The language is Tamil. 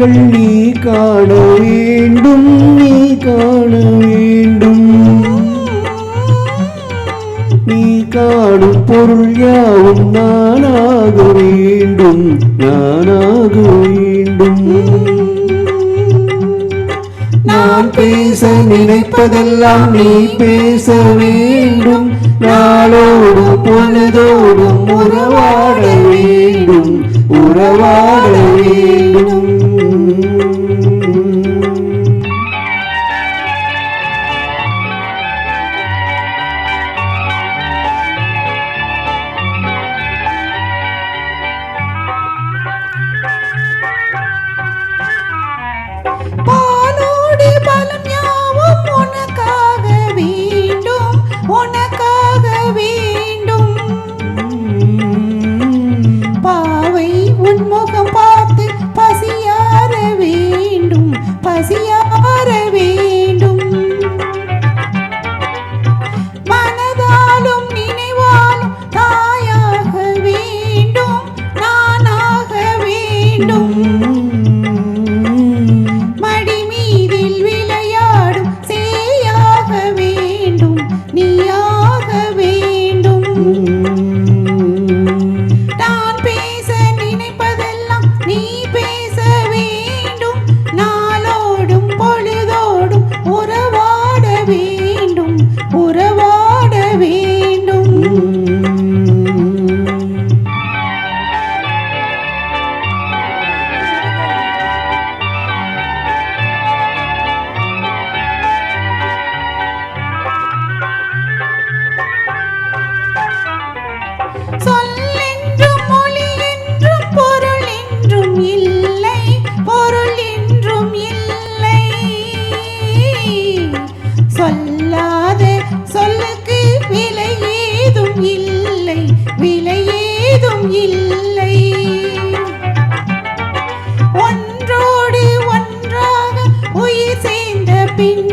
கண்கள் நீ காண வேண்டும், நீ காண வேண்டும். நீ காணும் பொருள் யாவும் நானாக வேண்டும், நானாக வேண்டும். நான் பேச நினைப்பதெல்லாம் நீ பேச வேண்டும். நாளோடு பொழுதோடும் உறவாட வேண்டும், உறவாட வேண்டும். பாலோடு பலம் யாவும் உனக்காக வேண்டும், உனக்காக வேண்டும். பாவை உன்முகம் பார்த்து பசியார வேண்டும், பசியார வேண்டும். மனதாலும் நினைவாலும் தாயாக வேண்டும், நானாக வேண்டும். நான் பேச நினைப்பதெல்லாம் நீ பேச வேண்டும். நாளோடும் பொழுதோடும் உறவாட வேண்டும், உறவாட வேண்டும். சொல்லென்றும் மொழி என்றும் பொருள் என்றும் இல்லை, பொருள் என்றும் இல்லை. சொல்லாத சொல்லுக்கு விலை ஏதும் இல்லை, விலை ஏதும் இல்லை. ஒன்றோடு ஒன்றாக உயிர் சேர்ந்த பின்